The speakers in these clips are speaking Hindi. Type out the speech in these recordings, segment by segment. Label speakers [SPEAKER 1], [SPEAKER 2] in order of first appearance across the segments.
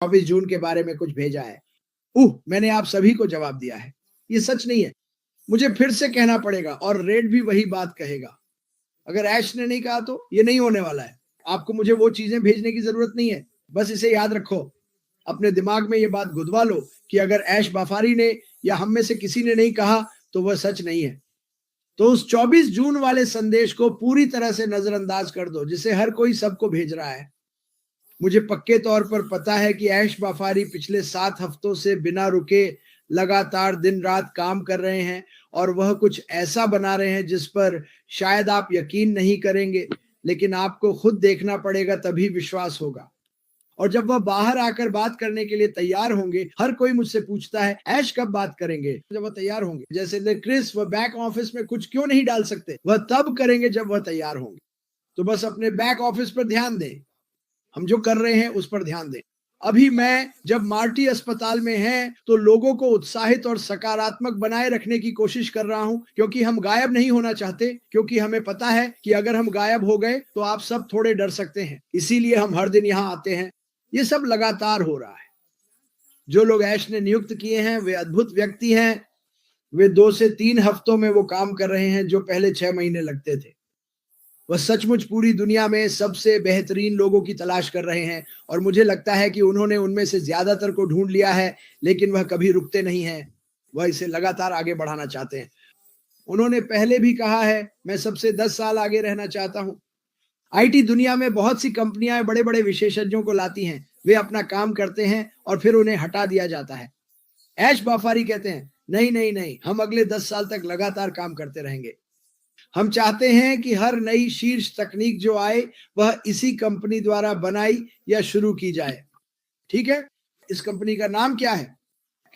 [SPEAKER 1] 24 जून के बारे में कुछ भेजा है। मैंने आप सभी को जवाब दिया है। ये सच नहीं है। मुझे फिर से कहना पड़ेगा और रेड भी वही बात कहेगा। अगर ऐश ने नहीं कहा तो ये नहीं होने वाला है। आपको मुझे वो चीजें भेजने की जरूरत नहीं है। बस इसे याद रखो। अपने दिमाग में ये बात गुदवा लो कि अगर ऐश बाफारी ने या हम में से किसी ने नहीं कहा तो वह सच नहीं है। तो उस 24 जून वाले संदेश को पूरी तरह से नजरअंदाज कर दो जिसे हर कोई सबको भेज रहा है। मुझे पक्के तौर पर पता है कि ऐश बाफारी पिछले 7 हफ्तों से बिना रुके लगातार दिन रात काम कर रहे हैं और वह कुछ ऐसा बना रहे हैं जिस पर शायद आप यकीन नहीं करेंगे, लेकिन आपको खुद देखना पड़ेगा तभी विश्वास होगा। और जब वह बाहर आकर बात करने के लिए तैयार होंगे, हर कोई मुझसे पूछता है ऐश कब बात करेंगे। जब वह तैयार होंगे, जैसे क्रिस वह बैक ऑफिस में कुछ क्यों नहीं डाल सकते, वह तब करेंगे जब वह तैयार होंगे। तो बस अपने बैक ऑफिस पर ध्यान दें। हम जो कर रहे हैं उस पर ध्यान दें। अभी मैं जब मार्टी अस्पताल में है तो लोगों को उत्साहित और सकारात्मक बनाए रखने की कोशिश कर रहा हूं, क्योंकि हम गायब नहीं होना चाहते, क्योंकि हमें पता है कि अगर हम गायब हो गए तो आप सब थोड़े डर सकते हैं। इसीलिए हम हर दिन यहाँ आते हैं। ये सब लगातार हो रहा है। जो लोग ऐश ने नियुक्त किए हैं वे अद्भुत व्यक्ति हैं। वे 2 से 3 हफ्तों में वो काम कर रहे हैं जो पहले 6 महीने लगते थे। वह सचमुच पूरी दुनिया में सबसे बेहतरीन लोगों की तलाश कर रहे हैं और मुझे लगता है कि उन्होंने उनमें से ज्यादातर को ढूंढ लिया है, लेकिन वह कभी रुकते नहीं हैं। वह इसे लगातार आगे बढ़ाना चाहते हैं। उन्होंने पहले भी कहा है, मैं सबसे 10 साल आगे रहना चाहता हूं। आईटी दुनिया में बहुत सी कंपनियां बड़े बड़े विशेषज्ञों को लाती हैं। वे अपना काम करते हैं और फिर उन्हें हटा दिया जाता है। ऐश बाफारी कहते हैं, नहीं नहीं नहीं, हम अगले 10 साल तक लगातार काम करते रहेंगे। हम चाहते हैं कि हर नई शीर्ष तकनीक जो आए वह इसी कंपनी द्वारा बनाई या शुरू की जाए। ठीक है, इस कंपनी का नाम क्या है?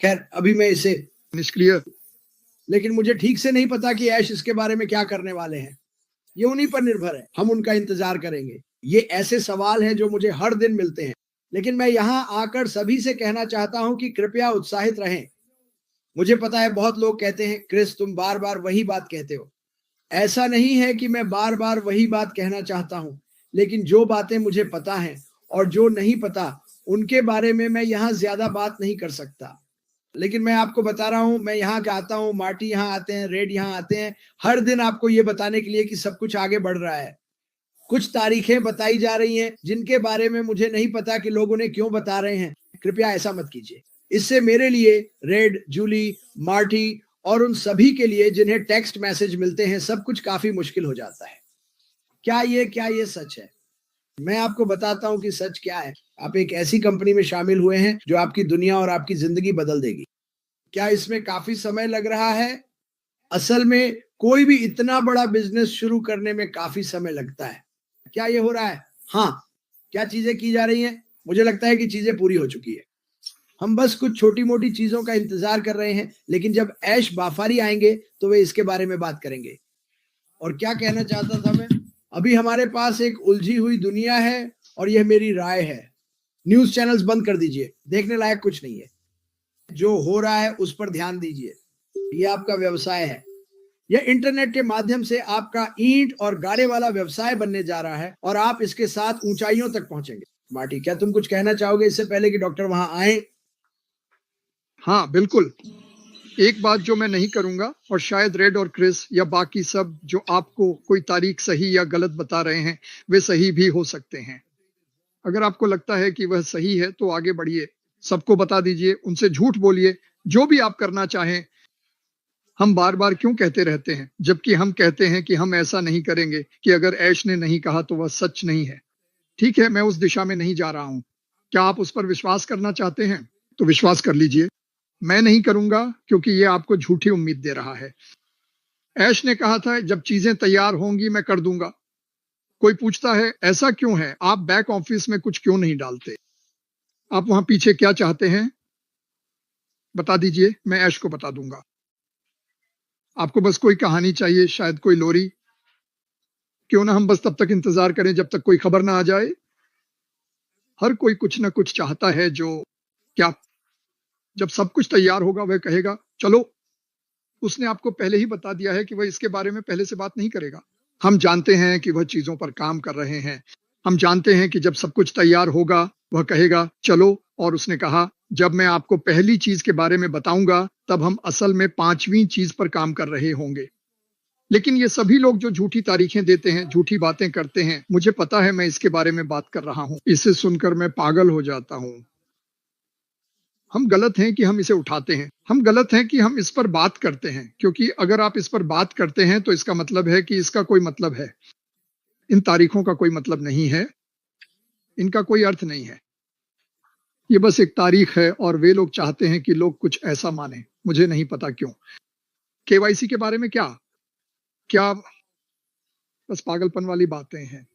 [SPEAKER 1] खैर, अभी मैं इसे निष्क्रिय, लेकिन मुझे ठीक से नहीं पता कि ऐश इसके बारे में क्या करने वाले हैं। ये उन्हीं पर निर्भर है। हम उनका इंतजार करेंगे। ये ऐसे सवाल हैं जो मुझे हर दिन मिलते हैं, लेकिन मैं यहाँ आकर सभी से कहना चाहता हूँ कि कृपया उत्साहित रहें। मुझे पता है बहुत लोग कहते हैं, क्रिस तुम बार बार वही बात कहते हो। ऐसा नहीं है कि मैं बार बार वही बात कहना चाहता हूं, लेकिन जो बातें मुझे पता हैं और जो नहीं पता उनके बारे में मैं यहाँ ज्यादा बात नहीं कर सकता। लेकिन मैं आपको बता रहा हूं, मैं यहाँ आता हूँ, मार्टी यहाँ आते हैं, रेड यहाँ आते हैं, हर दिन आपको ये बताने के लिए कि सब कुछ आगे बढ़ रहा है। कुछ तारीखें बताई जा रही हैं जिनके बारे में मुझे नहीं पता कि लोग उन्हें क्यों बता रहे हैं। कृपया ऐसा मत कीजिए। इससे मेरे लिए, रेड, जूली, मार्टी और उन सभी के लिए जिन्हें टेक्स्ट मैसेज मिलते हैं, सब कुछ काफी मुश्किल हो जाता है। क्या ये सच है? मैं आपको बताता हूं कि सच क्या है। आप एक ऐसी कंपनी में शामिल हुए हैं जो आपकी दुनिया और आपकी जिंदगी बदल देगी। क्या इसमें काफी समय लग रहा है? असल में कोई भी इतना बड़ा बिजनेस शुरू करने में काफी समय लगता है। क्या ये हो रहा है? हाँ। क्या चीजें की जा रही हैं? मुझे लगता है कि चीजें पूरी हो चुकी है। हम बस कुछ छोटी मोटी चीजों का इंतजार कर रहे हैं, लेकिन जब ऐश बाफारी आएंगे तो वे इसके बारे में बात करेंगे। और क्या कहना चाहता था मैं? अभी हमारे पास एक उलझी हुई दुनिया है और यह मेरी राय है। न्यूज चैनल्स बंद कर दीजिए, देखने लायक कुछ नहीं है। जो हो रहा है उस पर ध्यान दीजिए। यह आपका व्यवसाय है। यह इंटरनेट के माध्यम से आपका ईंट और गाड़े वाला व्यवसाय बनने जा रहा है और आप इसके साथ ऊंचाइयों तक पहुंचेंगे। मार्टी, क्या तुम कुछ कहना चाहोगे इससे पहले कि डॉक्टर वहां आए?
[SPEAKER 2] हाँ बिल्कुल। एक बात जो मैं नहीं करूंगा, और शायद रेड और क्रिस या बाकी सब जो आपको कोई तारीख सही या गलत बता रहे हैं वे सही भी हो सकते हैं। अगर आपको लगता है कि वह सही है तो आगे बढ़िए, सबको बता दीजिए, उनसे झूठ बोलिए, जो भी आप करना चाहें। हम बार बार क्यों कहते रहते हैं, जबकि हम कहते हैं कि हम ऐसा नहीं करेंगे कि अगर ऐश ने नहीं कहा तो वह सच नहीं है। ठीक है, मैं उस दिशा में नहीं जा रहा हूं। क्या आप उस पर विश्वास करना चाहते हैं तो विश्वास कर लीजिए। मैं नहीं करूंगा क्योंकि यह आपको झूठी उम्मीद दे रहा है। ऐश ने कहा था जब चीजें तैयार होंगी मैं कर दूंगा। कोई पूछता है ऐसा क्यों है, आप बैक ऑफिस में कुछ क्यों नहीं डालते? आप वहां पीछे क्या चाहते हैं बता दीजिए, मैं ऐश को बता दूंगा। आपको बस कोई कहानी चाहिए, शायद कोई लोरी। क्यों ना हम बस तब तक इंतजार करें जब तक कोई खबर ना आ जाए। हर कोई कुछ ना कुछ चाहता है जो क्या जब सब कुछ तैयार होगा वह कहेगा चलो। उसने आपको पहले ही बता दिया है कि वह इसके बारे में पहले से बात नहीं करेगा। हम जानते हैं कि वह चीजों पर काम कर रहे हैं। हम जानते हैं कि जब सब कुछ तैयार होगा वह कहेगा चलो, और उसने कहा, जब मैं आपको पहली चीज के बारे में बताऊंगा तब हम असल में 5वीं चीज पर काम कर रहे होंगे। लेकिन ये सभी लोग जो झूठी तारीखें देते हैं, झूठी बातें करते हैं, मुझे पता है मैं इसके बारे में बात कर रहा हूं। इसे सुनकर मैं पागल हो जाता हूं। हम गलत हैं कि हम इसे उठाते हैं। हम गलत हैं कि हम इस पर बात करते हैं, क्योंकि अगर आप इस पर बात करते हैं तो इसका मतलब है कि इसका कोई मतलब है। इन तारीखों का कोई मतलब नहीं है, इनका कोई अर्थ नहीं है। ये बस एक तारीख है और वे लोग चाहते हैं कि लोग कुछ ऐसा माने। मुझे नहीं पता क्यों। केवाईसी के बारे में क्या क्या बस पागलपन वाली बातें हैं।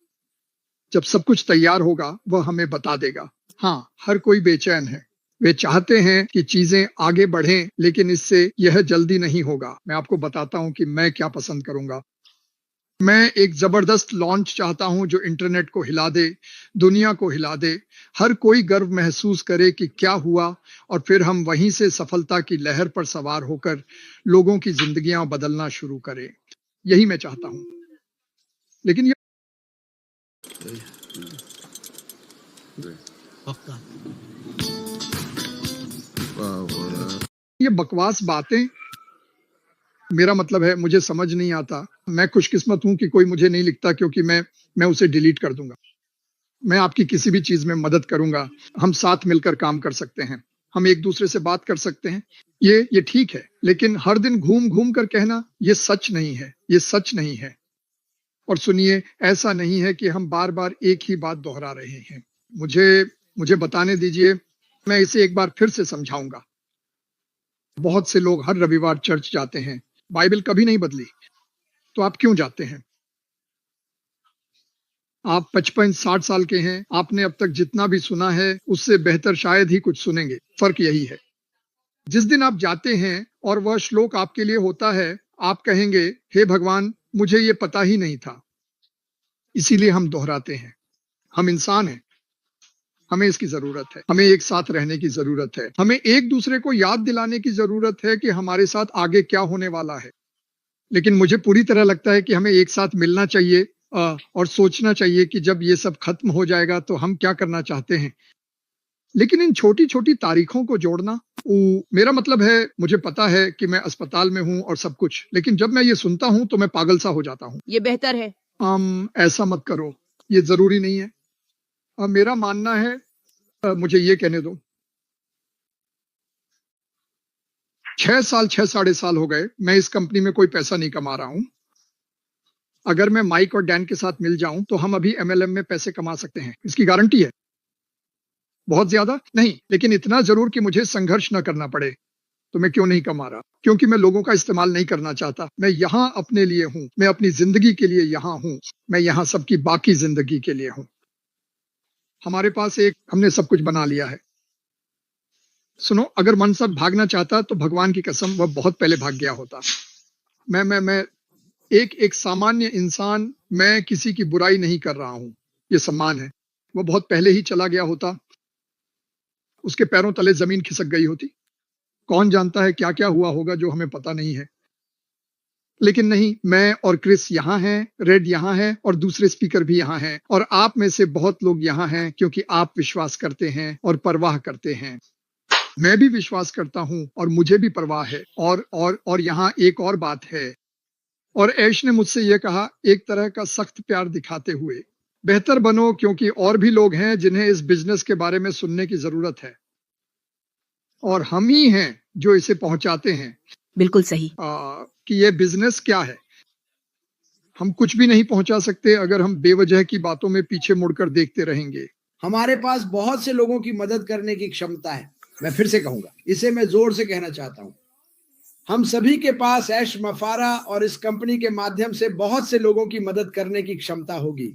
[SPEAKER 2] जब सब कुछ तैयार होगा वह हमें बता देगा। हाँ, हर कोई बेचैन है। वे चाहते हैं कि चीजें आगे बढ़ें, लेकिन इससे यह जल्दी नहीं होगा। मैं आपको बताता हूं कि मैं क्या पसंद करूंगा। मैं एक जबरदस्त लॉन्च चाहता हूं जो इंटरनेट को हिला दे, दुनिया को हिला दे, हर कोई गर्व महसूस करे कि क्या हुआ, और फिर हम वहीं से सफलता की लहर पर सवार होकर लोगों की जिंदगियां बदलना शुरू करें। यही मैं चाहता हूं। लेकिन ये बकवास बातें, मेरा मतलब है मुझे समझ नहीं आता। मैं खुशकिस्मत हूं कि कोई मुझे नहीं लिखता, क्योंकि मैं उसे डिलीट कर दूंगा। मैं आपकी किसी भी चीज में मदद करूंगा। हम साथ मिलकर काम कर सकते हैं। हम एक दूसरे से बात कर सकते हैं। ये ठीक है, लेकिन हर दिन घूम घूम कर कहना ये सच नहीं है, ये सच नहीं है। और सुनिए, ऐसा नहीं है कि हम बार बार एक ही बात दोहरा रहे हैं। मुझे बताने दीजिए, मैं इसे एक बार फिर से समझाऊंगा। बहुत से लोग हर रविवार चर्च जाते हैं। बाइबल कभी नहीं बदली, तो आप क्यों जाते हैं? आप 55-60 साल के हैं। आपने अब तक जितना भी सुना है उससे बेहतर शायद ही कुछ सुनेंगे। फर्क यही है, जिस दिन आप जाते हैं और वह श्लोक आपके लिए होता है, आप कहेंगे, हे भगवान, मुझे ये पता ही नहीं था। इसीलिए हम दोहराते हैं। हम इंसान हैं, हमें इसकी जरूरत है। हमें एक साथ रहने की जरूरत है। हमें एक दूसरे को याद दिलाने की जरूरत है कि हमारे साथ आगे क्या होने वाला है। लेकिन मुझे पूरी तरह लगता है कि हमें एक साथ मिलना चाहिए और सोचना चाहिए कि जब ये सब खत्म हो जाएगा तो हम क्या करना चाहते हैं। लेकिन इन छोटी छोटी तारीखों को जोड़ना, मेरा मतलब है, मुझे पता है कि मैं अस्पताल में हूं और सब कुछ, लेकिन जब मैं ये सुनता हूं तो मैं पागल सा हो जाता हूं।
[SPEAKER 3] ये बेहतर है।
[SPEAKER 2] ऐसा मत करो, ये जरूरी नहीं है। मेरा मानना है, मुझे ये कहने दो। 6 साल, 6 साढ़े साल हो गए मैं इस कंपनी में कोई पैसा नहीं कमा रहा हूं। अगर मैं माइक और डैन के साथ मिल जाऊं तो हम अभी एमएलएम में पैसे कमा सकते हैं। इसकी गारंटी है। बहुत ज्यादा नहीं, लेकिन इतना जरूर कि मुझे संघर्ष न करना पड़े। तो मैं क्यों नहीं कमा रहा? क्योंकि मैं लोगों का इस्तेमाल नहीं करना चाहता। मैं यहां अपने लिए हूं। मैं अपनी जिंदगी के लिए यहां हूं। मैं यहां सबकी बाकी जिंदगी के लिए हूं। हमने सब कुछ बना लिया है। सुनो, अगर मनसब भागना चाहता तो भगवान की कसम वह बहुत पहले भाग गया होता। मैं एक सामान्य इंसान, मैं किसी की बुराई नहीं कर रहा हूं। ये सम्मान है। वो बहुत पहले ही चला गया होता। उसके पैरों तले जमीन खिसक गई होती। कौन जानता है क्या क्या हुआ होगा जो हमें पता नहीं है। लेकिन नहीं, मैं और क्रिस यहाँ हैं, रेड यहाँ है और दूसरे स्पीकर भी यहाँ हैं, और आप में से बहुत लोग यहाँ हैं क्योंकि आप विश्वास करते हैं और परवाह करते हैं। मैं भी विश्वास करता हूं और मुझे भी परवाह है। और यहाँ एक और बात है। और ऐश ने मुझसे यह कहा, एक तरह का सख्त प्यार दिखाते हुए, बेहतर बनो, क्योंकि और भी लोग हैं जिन्हें इस बिजनेस के बारे में सुनने की जरूरत है, और हम ही हैं जो इसे पहुंचाते हैं।
[SPEAKER 3] बिल्कुल सही।
[SPEAKER 2] कि ये बिजनेस क्या है। हम कुछ भी नहीं पहुंचा सकते अगर हम बेवजह की बातों में पीछे मुड़कर देखते रहेंगे।
[SPEAKER 1] हमारे पास बहुत से लोगों की मदद करने की क्षमता है। मैं फिर से कहूंगा, इसे मैं जोर से कहना चाहता हूं। हम सभी के पास ऐश मफारा और इस कंपनी के माध्यम से बहुत से लोगों की मदद करने की क्षमता होगी।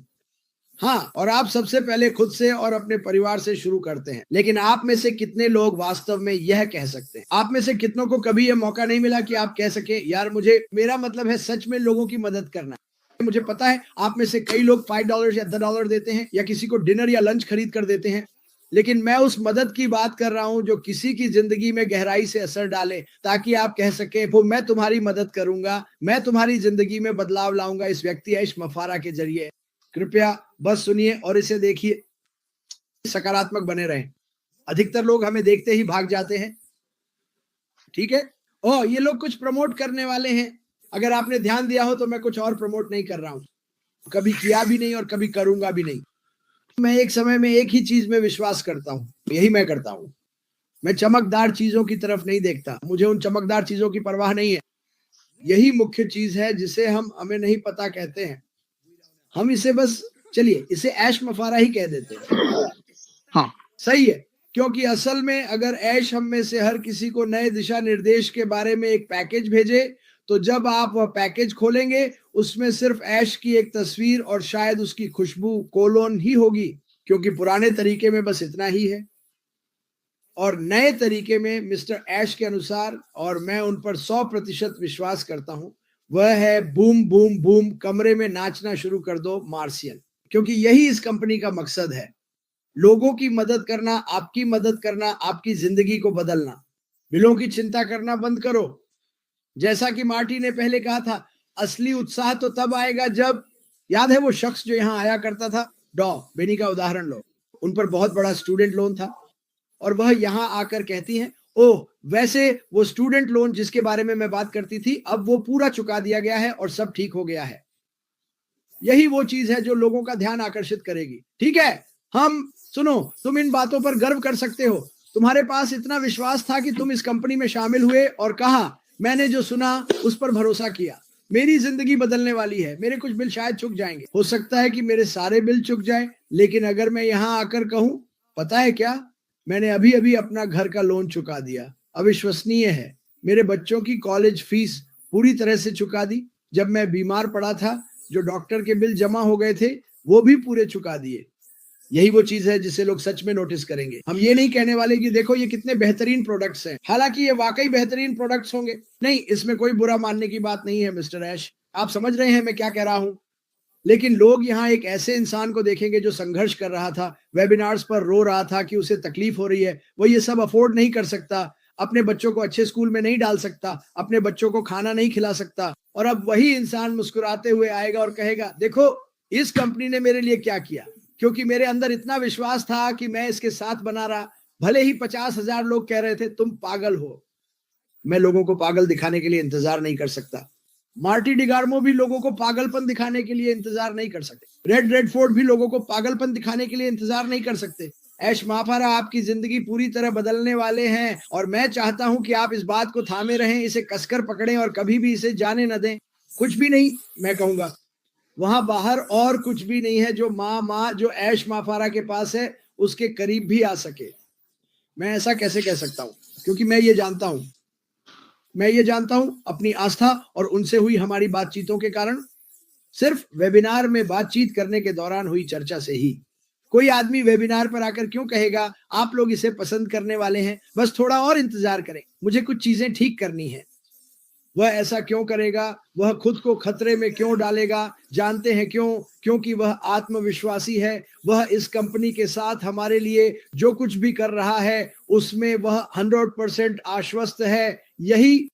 [SPEAKER 1] हाँ, और आप सबसे पहले खुद से और अपने परिवार से शुरू करते हैं। लेकिन आप में से कितने लोग वास्तव में यह कह सकते हैं? आप में से कितनों को कभी यह मौका नहीं मिला कि आप कह सके, यार मेरा मतलब है सच में लोगों की मदद करना। मुझे पता है आप में से कई लोग $5 या $10 देते हैं या किसी को डिनर या लंच खरीद कर देते हैं। लेकिन मैं उस मदद की बात कर रहा हूं जो किसी की जिंदगी में गहराई से असर डाले, ताकि आप कह सके, वो मैं तुम्हारी मदद करूंगा, मैं तुम्हारी जिंदगी में बदलाव लाऊंगा इस व्यक्ति ऐश मफारा के जरिए। कृपया बस सुनिए और इसे देखिए। सकारात्मक बने रहें। अधिकतर लोग हमें देखते ही भाग जाते हैं, ठीक है। ओ, ये लोग कुछ प्रमोट करने वाले हैं। अगर आपने ध्यान दिया हो तो मैं कुछ और प्रमोट नहीं कर रहा हूं, कभी किया भी नहीं और कभी करूंगा भी नहीं। मैं एक समय में एक ही चीज में विश्वास करता हूं, यही मैं करता हूं। मैं चमकदार चीजों की तरफ नहीं देखता, मुझे उन चमकदार चीजों की परवाह नहीं है। यही मुख्य चीज है जिसे हम हमें नहीं पता कहते हैं। हम इसे बस, चलिए इसे ऐश मफारा ही कह देते हैं।
[SPEAKER 2] हाँ,
[SPEAKER 1] सही है, क्योंकि असल में अगर ऐश हम में से हर किसी को नए दिशा निर्देश के बारे में एक पैकेज भेजे, तो जब आप वह पैकेज खोलेंगे उसमें सिर्फ ऐश की एक तस्वीर और शायद उसकी खुशबू कोलोन ही होगी, क्योंकि पुराने तरीके में बस इतना ही है। और नए तरीके में मिस्टर ऐश के अनुसार, और मैं उन पर 100% विश्वास करता हूं, वह है बूम बूम बूम, कमरे में नाचना शुरू कर दो मार्सियन। क्योंकि यही इस कंपनी का मकसद है, लोगों की मदद करना, आपकी मदद करना, आपकी जिंदगी को बदलना। बिलों की चिंता करना बंद करो। जैसा कि मार्टी ने पहले कहा था, असली उत्साह तो तब आएगा जब, याद है वो शख्स जो यहाँ आया करता था, डॉ बेनी का उदाहरण लो, उन पर बहुत बड़ा स्टूडेंट लोन था और वह यहाँ आकर कहती हैं, ओह वैसे वो स्टूडेंट लोन जिसके बारे में मैं बात करती थी, अब वो पूरा चुका दिया गया है और सब ठीक हो गया है। यही वो चीज है जो लोगों का ध्यान आकर्षित करेगी। ठीक है, हम सुनो, तुम इन बातों पर गर्व कर सकते हो। तुम्हारे पास इतना विश्वास था कि तुम इस कंपनी में शामिल हुए और कहा, मैंने जो सुना उस पर भरोसा किया। मेरी जिंदगी बदलने वाली है। मेरे कुछ बिल शायद चुक जाएंगे, हो सकता है कि मेरे सारे बिल चुक जाए, लेकिन अगर मैं यहाँ आकर कहूँ, पता है क्या, मैंने अभी अभी अपना घर का लोन चुका दिया। अविश्वसनीय है। मेरे बच्चों की कॉलेज फीस पूरी तरह से चुका दी। जब मैं बीमार पड़ा था, जो डॉक्टर के बिल जमा हो गए थे वो भी पूरे चुका दिए। यही वो चीज है जिसे लोग सच में नोटिस करेंगे। हम ये नहीं कहने वाले कि देखो ये कितने बेहतरीन प्रोडक्ट्स हैं, हालांकि ये वाकई बेहतरीन प्रोडक्ट्स होंगे। नहीं, इसमें कोई बुरा मानने की बात नहीं है मिस्टर ऐश, आप समझ रहे हैं मैं क्या कह रहा हूं। लेकिन लोग यहाँ एक ऐसे इंसान को देखेंगे जो संघर्ष कर रहा था, वेबिनार्स पर रो रहा था कि उसे तकलीफ हो रही है, वो ये सब अफोर्ड नहीं कर सकता, अपने बच्चों को अच्छे स्कूल में नहीं डाल सकता, अपने बच्चों को खाना नहीं खिला सकता, और अब वही इंसान मुस्कुराते हुए आएगा और कहेगा, देखो इस कंपनी ने मेरे लिए क्या किया, क्योंकि मेरे अंदर इतना विश्वास था कि मैं इसके साथ बना रहा। भले ही 50,000 लोग कह रहे थे तुम पागल हो, मैं लोगों को पागल दिखाने के लिए इंतजार नहीं कर सकता। मार्टी डिगार्मो भी लोगों को पागलपन दिखाने के लिए इंतजार नहीं कर सकते। रेड रेडफोर्ड भी लोगों को पागलपन दिखाने के लिए इंतजार नहीं कर सकते। ऐश माफारा आपकी जिंदगी पूरी तरह बदलने वाले हैं, और मैं चाहता हूं कि आप इस बात को थामे रहें, इसे कसकर पकड़ें और कभी भी इसे जाने न दें। कुछ भी नहीं, मैं कहूंगा वहां बाहर और कुछ भी नहीं है जो माँ जो ऐश माफारा के पास है उसके करीब भी आ सके। मैं ऐसा कैसे कह सकता हूं, क्योंकि मैं ये जानता हूं अपनी आस्था और उनसे हुई हमारी बातचीतों के कारण, सिर्फ वेबिनार में बातचीत करने के दौरान हुई चर्चा से ही। कोई आदमी वेबिनार पर आकर क्यों कहेगा आप लोग इसे पसंद करने वाले हैं, बस थोड़ा और इंतजार करें, मुझे कुछ चीजें ठीक करनी है। वह ऐसा क्यों करेगा, वह खुद को खतरे में क्यों डालेगा, जानते हैं क्यों? क्योंकि वह आत्मविश्वासी है। वह इस कंपनी के साथ हमारे लिए जो कुछ भी कर रहा है उसमें वह 100% आश्वस्त है। यही